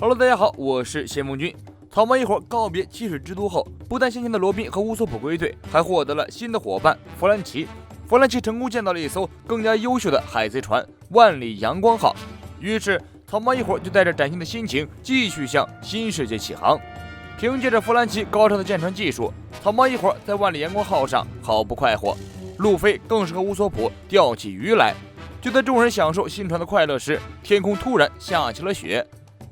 Hello， 大家好，我是谢梦君。草帽一伙告别七水之都后，不但先前的罗宾和乌索普归队，还获得了新的伙伴弗兰奇。弗兰奇成功建造了一艘更加优秀的海贼船——万里阳光号。于是，草帽一伙就带着崭新的心情，继续向新世界启航。凭借着弗兰奇高超的舰船技术，草帽一伙在万里阳光号上毫不快活。路飞更是和乌索普钓起鱼来。就在众人享受新船的快乐时，天空突然下起了雪。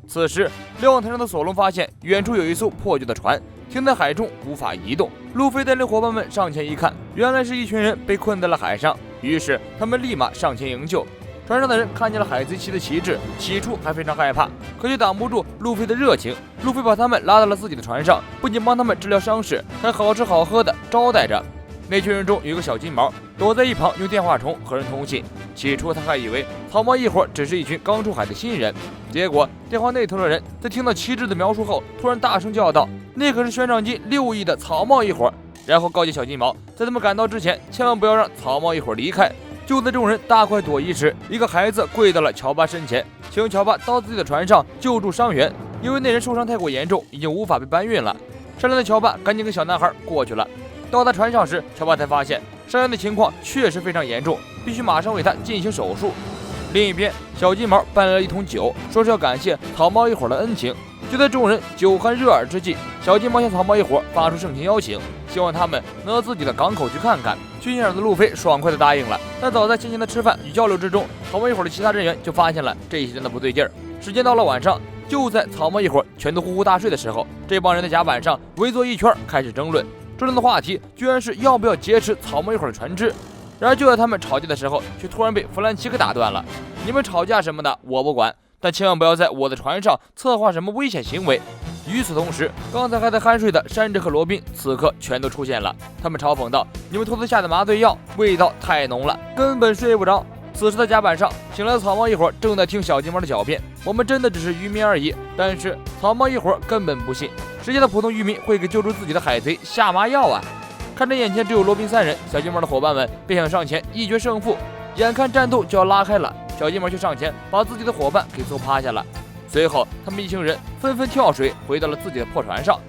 此时，瞭望台上的索隆发现远处有一艘破旧的船停在海中，无法移动。路飞带领伙伴们上前一看，原来是一群人被困在了海上。于是他们立马上前营救。船上的人看见了海贼旗的旗帜，起初还非常害怕，可却挡不住路飞的热情。路飞把他们拉到了自己的船上，不仅帮他们治疗伤势，还好吃好喝的招待着。那群人中有一个小金毛，躲在一旁用电话虫和人通信。起初他还以为草帽一伙只是一群刚出海的新人，结果电话那头的人在听到旗帜的描述后，突然大声叫道：“那可是悬赏金6亿的草帽一伙！”然后告诫小金毛，在他们赶到之前，千万不要让草帽一伙离开。就在众人大快朵颐时，一个孩子跪到了乔巴身前，请乔巴到自己的船上救助伤员，因为那人受伤太过严重，已经无法被搬运了。善良的乔巴赶紧跟小男孩过去了。到达船上时，乔巴才发现伤员的情况确实非常严重，必须马上为他进行手术。另一边，小金毛搬来了一桶酒，说是要感谢草帽一伙的恩情。就在众人酒酣热耳之际，小金毛向草帽一伙发出盛情邀请，希望他们能到自己的港口去看看。去现场的路飞爽快地答应了。但早在先前的吃饭与交流之中，草帽一伙的其他人员就发现了这些人的不对劲儿。时间到了晚上，就在草帽一伙全都呼呼大睡的时候，这帮人在甲板上围坐一圈，开始争论。争论的话题居然是要不要劫持草帽一伙的船只。然而就在他们吵架的时候，却突然被弗兰奇给打断了。你们吵架什么的我不管，但千万不要在我的船上策划什么危险行为。与此同时，刚才还在酣睡的山治和罗宾此刻全都出现了。他们嘲讽道：“你们偷偷下的麻醉药味道太浓了，根本睡不着。”此时的甲板上醒来的草帽一伙正在听小金毛的狡辩：“我们真的只是渔民而已。”但是草帽一伙根本不信，谁家的普通渔民会给救助自己的海贼下麻药啊？看着眼前只有罗宾3人，小金毛的伙伴们便想上前一决胜负。眼看战斗就要拉开了，小金毛却上前把自己的伙伴给揍趴下了。随后他们一行人纷纷跳水回到了自己的破船上。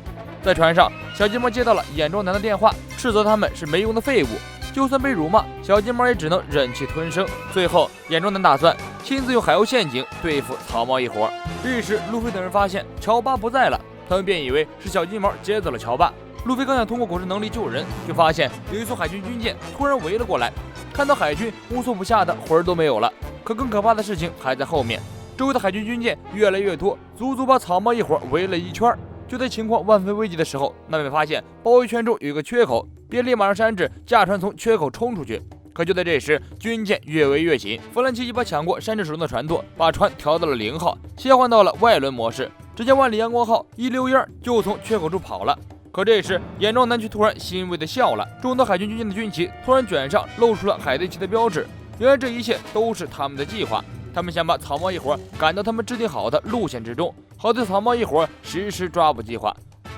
在船上，小金毛接到了眼中男的电话，斥责他们是没用的废物。就算被辱骂，小金毛也只能忍气吞声。最后，眼中男打算亲自用海鸥陷阱对付草帽一伙。这时，路飞等人发现乔巴不在了，他们便以为是小金毛接走了乔巴。路飞刚想通过果实能力救人，就发现有一艘海军军舰突然围了过来。看到海军，乌索普吓得魂儿都没有了。可更可怕的事情还在后面，周围的海军军舰越来越多，足足把草帽一伙围了一圈。就在情况万分危急的时候，那边发现包围圈中有一个缺口，便立马让山治驾船从缺口冲出去。可就在这时，军舰越围越紧，弗兰奇一把抢过山治手中的船舵，把船调到了0号，切换到了外轮模式。只见万里阳光号一溜烟就从缺口处跑了。可这时，眼中男却突然欣慰地笑了。众多海军军舰的军旗突然卷上，露出了海贼旗的标志。原来这一切都是他们的计划。他们想把草帽一伙赶到他们制定好的路线之中，好对草帽一伙实施抓捕计划。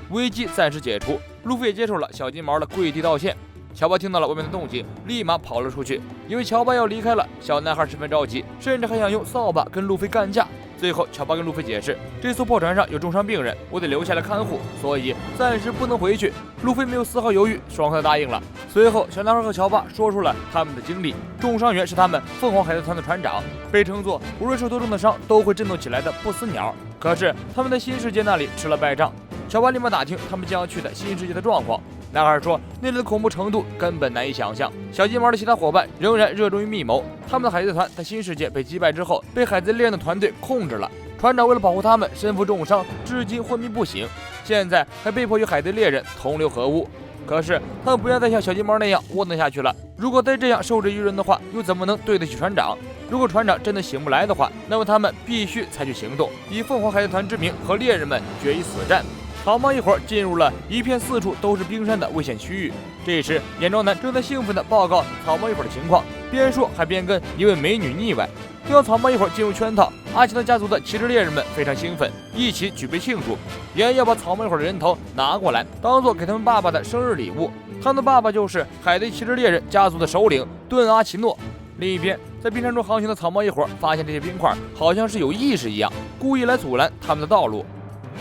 危机暂时解除，路飞也接受了小金毛的跪地道歉。乔巴听到了外面的动静，立马跑了出去。因为乔巴要离开了，小男孩十分着急，甚至还想用扫把跟路飞干架。最后，乔巴跟路飞解释，这艘破船上有重伤病人，我得留下来看护，所以暂时不能回去。路飞没有丝毫犹豫，爽快地答应了。随后，小男孩和乔巴说出了他们的经历。重伤员是他们凤凰海贼团的船长，被称作无论受多重的伤都会振动起来的不死鸟。可是他们在新世界那里吃了败仗。乔巴立马打听他们将要去的新世界的状况。男孩说，那里的恐怖程度根本难以想象。小金毛的其他伙伴仍然热衷于密谋。他们的海贼团在新世界被击败之后，被海贼猎人的团队控制了。船长为了保护他们，身负重伤，至今昏迷不醒。现在还被迫与海贼猎人同流合污。可是他们不愿再像小金毛那样窝囊下去了。如果再这样受制于人的话，又怎么能对得起船长？如果船长真的醒不来的话，那么他们必须采取行动，以凤凰海贼团之名和猎人们决一死战。草帽一伙进入了一片四处都是冰山的危险区域。这时，眼中男正在兴奋地报告草帽一伙的情况，边说还边跟一位美女腻歪。听到草帽一伙进入圈套，阿奇诺家族的骑士猎人们非常兴奋，一起举杯庆祝，也要把草帽一伙的人头拿过来，当做给他们爸爸的生日礼物。他们的爸爸就是海贼骑士猎人家族的首领顿阿奇诺。另一边，在冰山中航行的草帽一伙发现这些冰块好像是有意识一样，故意来阻拦他们的道路。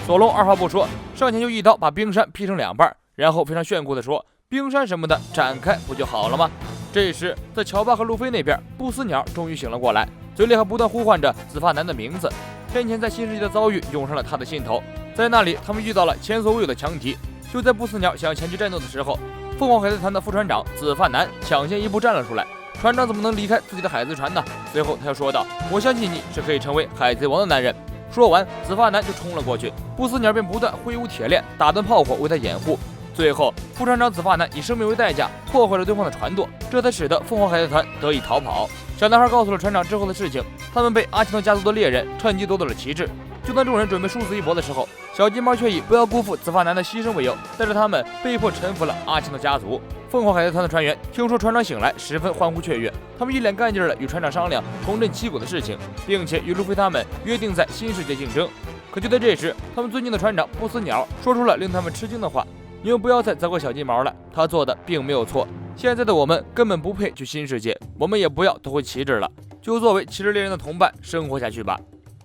索隆二话不说，上前就一刀把冰山劈成2半，然后非常炫酷地说：“冰山什么的展开不就好了吗？”这时，在乔巴和路飞那边，不死鸟终于醒了过来，嘴里还不断呼唤着紫发男的名字。先前在新世界的遭遇涌上了他的心头，在那里他们遇到了前所未有的强敌。就在不死鸟想要前去战斗的时候，凤凰海贼团的副船长紫发男抢先一步站了出来。船长怎么能离开自己的海贼船呢？随后他又说道：“我相信你是可以成为海贼王的男人。”说完，紫发男就冲了过去，不死鸟便不断挥舞铁链，打断炮火为他掩护。最后，副船长紫发男以生命为代价破坏了对方的船舵，这才使得凤凰海贼团得以逃跑。小男孩告诉了船长之后的事情，他们被阿奇诺家族的猎人趁机夺走了旗帜。就当众人准备殊死一搏的时候，小金毛却以不要辜负紫发男的牺牲为由，带着他们被迫臣服了阿奇诺家族。凤凰海贼团的船员听说船长醒来，十分欢呼雀跃，他们一脸干劲儿的与船长商量重振旗鼓的事情，并且与路飞他们约定在新世界竞争。可就在这时，他们尊敬的船长不死鸟说出了令他们吃惊的话：“你们不要再责怪小金毛了，他做的并没有错。现在的我们根本不配去新世界，我们也不要夺回旗帜了，就作为骑士猎人的同伴生活下去吧。”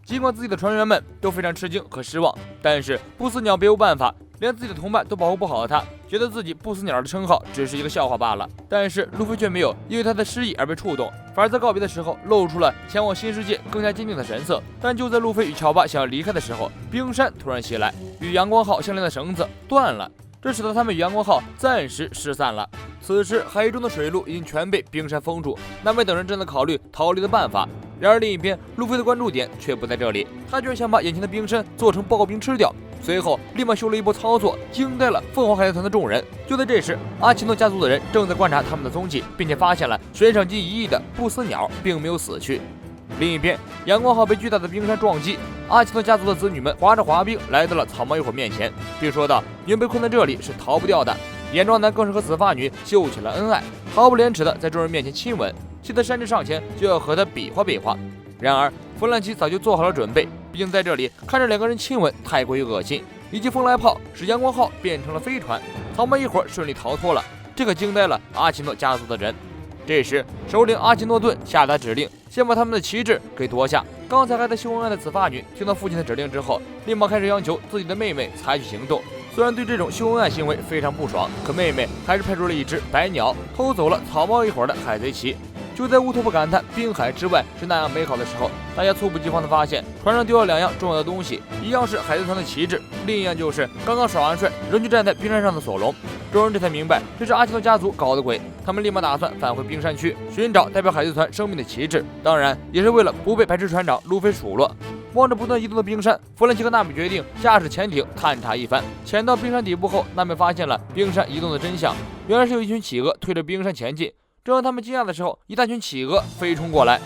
尽管自己的船员们都非常吃惊和失望，但是不死鸟别无办法，连自己的同伴都保护不好的他，觉得自己不死鸟的称号只是一个笑话罢了。但是路飞却没有因为他的失意而被触动，反而在告别的时候露出了前往新世界更加坚定的神色。但就在路飞与乔巴想要离开的时候，冰山突然袭来，与阳光号相连的绳子断了，这使得他们与阳光号暂时失散了。此时海域中的水路已经全被冰山封住，南北等人正在考虑逃离的办法。然而另一边，路飞的关注点却不在这里，他居然想把眼前的冰山做成刨冰吃掉，随后立马修了一波操作，惊呆了凤凰海贼团的众人。就在这时，阿奇诺家族的人正在观察他们的踪迹，并且发现了悬赏金1亿的不死鸟并没有死去。另一边，阳光号被巨大的冰山撞击，阿奇诺家族的子女们划着滑冰来到了草帽一伙面前，并说道：“你们被困在这里是逃不掉的。”眼妆男更是和紫发女秀起了恩爱，毫不廉耻的在众人面前亲吻，气得山治上前就要和他比划比划。然而弗兰奇早就做好了准备，毕竟在这里看着2个人亲吻太过于恶心，以及风来炮使阳光号变成了飞船，草帽一伙顺利逃脱了，这可惊呆了阿奇诺家族的人。这时首领阿奇诺顿下达指令，先把他们的旗帜给夺下。刚才还在秀恩爱的紫发女听到父亲的指令之后，立马开始要求自己的妹妹采取行动。虽然对这种秀恩爱行为非常不爽，可妹妹还是派出了一只白鸟偷走了草帽一伙的海贼旗。就在乌托邦感叹滨海之外是那样美好的时候，大家猝不及防地发现船上丢了2样重要的东西，一样是海贼团的旗帜，另一样就是刚刚耍完帅仍旧站在冰山上的索隆。众人这才明白这是阿奇诺家族搞的鬼，他们立马打算返回冰山区寻找代表海贼团生命的旗帜，当然也是为了不被白痴船长路飞数落。望着不断移动的冰山，弗兰奇和纳美决定驾驶潜艇探查一番。潜到冰山底部后，纳美发现了冰山移动的真相，原来是有一群企鹅推着冰山前进。正当他们惊讶的时候，一大群企鹅飞冲过来。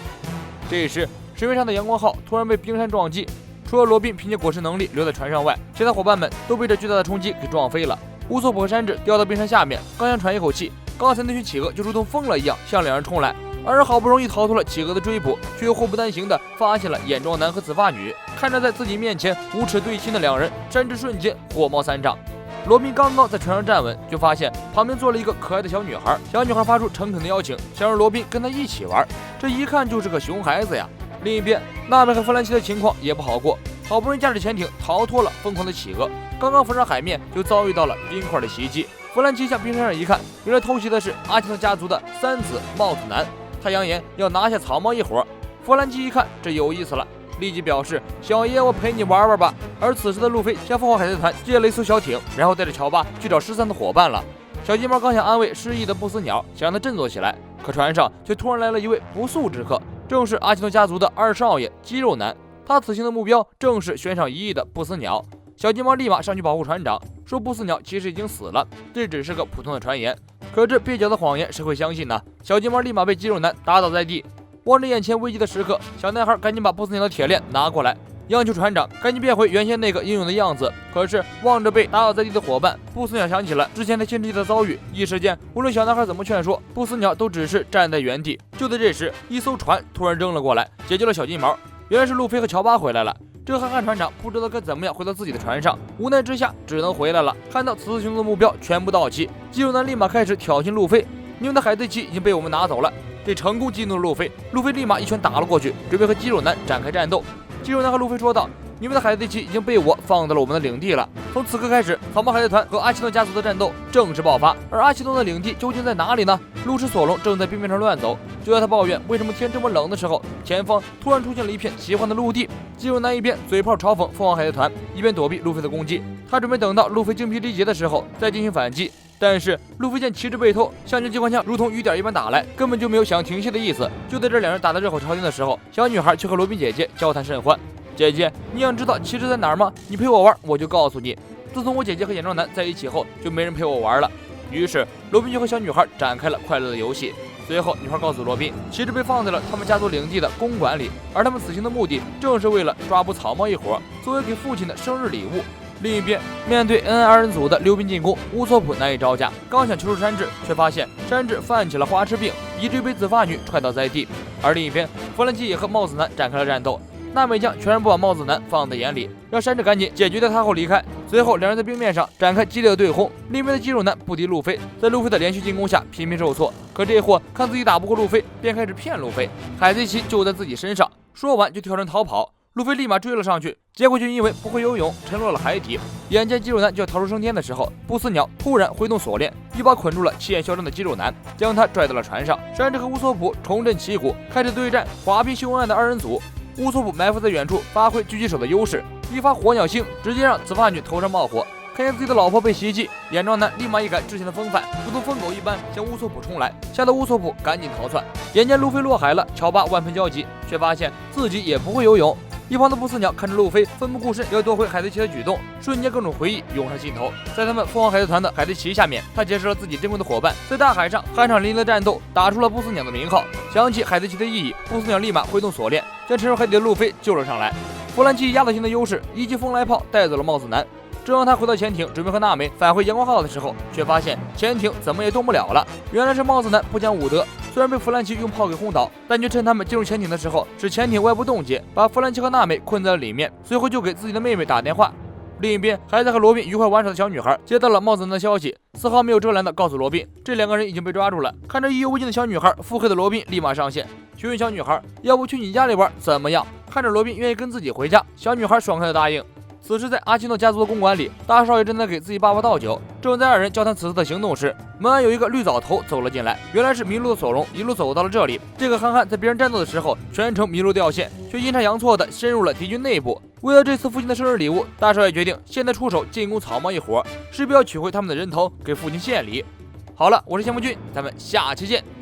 这时水面上的阳光号突然被冰山撞击，除了罗宾凭借果实能力留在船上外，其他伙伴们都被这巨大的冲击给撞飞了。乌索普和山治掉到冰山下面，刚想喘一口气，刚才那群企鹅就如同疯了一样向2人冲来。2人好不容易逃脱了企鹅的追捕，却又祸不单行地发现了眼妆男和紫发女。看着在自己面前无耻对亲的2人，山治瞬间火冒三丈。罗宾刚刚在船上站稳，就发现旁边坐了一个可爱的小女孩。小女孩发出诚恳的邀请，想让罗宾跟她一起玩，这一看就是个熊孩子呀。另一边，娜美和弗兰奇的情况也不好过，好不容易驾驶潜艇逃脱了疯狂的企鹅，刚刚浮上海面就遭遇到了冰块的袭击。弗兰奇向冰山上一看，原来偷袭的是阿奇诺家族的3子帽子男，他扬言要拿下草帽一伙。弗兰奇一看这有意思了，立即表示：“小爷我陪你玩玩吧。”而此时的路飞向凤凰海贼团借了一艘小艇，然后带着乔巴去找失散的伙伴了。小金毛刚想安慰失意的不死鸟，想让他振作起来，可船上却突然来了一位不速之客，正是阿奇诺家族的2少爷肌肉男。他此行的目标正是悬赏1亿的不死鸟。小金毛立马上去保护船长，说不死鸟其实已经死了，这只是个普通的传言。可这蹩脚的谎言谁会相信呢？小金毛立马被肌肉男打倒在地。望着眼前危机的时刻，小男孩赶紧把不死鸟的铁链拿过来，央求船长赶紧变回原先那个英勇的样子。可是望着被打倒在地的伙伴，不死鸟想起了之前在新世界的遭遇，一时间无论小男孩怎么劝说，不死鸟都只是站在原地。就在这时，一艘船突然扔了过来，解救了小金毛。原来是路飞和乔巴回来了。这个憨憨船长不知道该怎么样回到自己的船上，无奈之下只能回来了。看到此次行动的目标全部到齐，肌肉男立马开始挑衅路飞：“你们的海贼旗已经被我们拿走了，这成功激怒了路飞。路飞立马一拳打了过去，准备和肌肉男展开战斗。肌肉男和路飞说道：“你们的海贼旗已经被我放到了我们的领地了。”从此刻开始，草帽海贼团和阿奇诺家族的战斗正式爆发。而阿奇诺的领地究竟在哪里呢？路齿索隆正在冰面上乱走，就在他抱怨为什么天这么冷的时候，前方突然出现了一片奇幻的陆地。肌肉男一边嘴炮嘲讽凤凰海贼团，一边躲避路飞的攻击。他准备等到路飞精疲力竭的时候再进行反击。但是路飞见旗帜被偷，象征机关枪如同雨点一般打来，根本就没有想停歇的意思。就在这两人打得热火朝天的时候，小女孩却和罗宾姐姐交谈甚欢。姐姐，你想知道旗帜在哪儿吗？你陪我玩，我就告诉你。自从我姐姐和眼妆男在一起后，就没人陪我玩了。于是罗宾就和小女孩展开了快乐的游戏。随后，女孩告诉罗宾，旗帜被放在了他们家族领地的公馆里，而他们此行的目的正是为了抓捕草帽一伙，作为给父亲的生日礼物。另一边，面对恩爱二人组的溜冰进攻，乌索普难以招架，刚想求助山治，却发现山治犯起了花痴病，以至于被紫发女踹倒在地。而另一边，弗兰基也和帽子男展开了战斗。娜美将全然不把帽子男放在眼里，让山治赶紧解决掉他后离开。随后，两人在冰面上展开激烈的对轰。另一边的肌肉男不敌路飞，在路飞的连续进攻下频频受挫。可这货看自己打不过路飞，便开始骗路飞，海贼旗就在自己身上。说完就跳身逃跑。路飞立马追了上去，结果就因为不会游泳沉落了海底。眼见肌肉男就要逃出升天的时候，不死鸟突然挥动锁链，一把捆住了气焰嚣张的肌肉男，将他拽到了船上。山治和乌索普重振旗鼓，开始对战滑冰凶悍的二人组。乌索普埋伏在远处，发挥狙击手的优势，一发火鸟星直接让紫发女头上冒火。看见自己的老婆被袭击，眼妆男立马一改之前的风范，如同疯狗一般向乌索普冲来，吓得乌索普赶紧逃窜。眼见路飞落海了，乔巴万分焦急，却发现自己也不会游泳。一旁的不死鸟看着路飞奋不顾身要夺回海贼旗的举动，瞬间各种回忆涌上心头。在他们凤凰海贼团的海贼旗下面，他结识了自己珍贵的伙伴，在大海上酣畅淋漓的战斗，打出了不死鸟的名号。想起海贼旗的意义，不死鸟立马挥动锁链，将沉入海底的路飞救了上来。弗兰基以压倒性的优势，一记风来炮带走了帽子男。正当他回到潜艇，准备和娜美返回阳光号的时候，却发现潜艇怎么也动不了了。原来是帽子男不讲武德，虽然被弗兰奇用炮给轰倒，但却趁他们进入潜艇的时候，使潜艇外部冻结，把弗兰奇和娜美困在了里面。随后就给自己的妹妹打电话。另一边，还在和罗宾愉快玩耍的小女孩接到了帽子男的消息，丝毫没有遮拦的告诉罗宾，这两个人已经被抓住了。看着意犹未尽的小女孩，腹黑的罗宾立马上线，询问小女孩要不去你家里玩怎么样。看着罗宾愿意跟自己回家，小女孩爽快的答应。此时，在阿基诺家族的公馆里，大少爷正在给自己爸爸倒酒。正在二人交谈此次的行动时，门外有一个绿藻头走了进来，原来是迷路的索隆一路走到了这里。这个憨憨在别人战斗的时候全程迷路掉线，却阴差阳错的深入了敌军内部。为了这次父亲的生日礼物，大少爷决定现在出手进攻草帽一伙，势必要取回他们的人头，给父亲献礼。好了，我是先锋君，咱们下期见。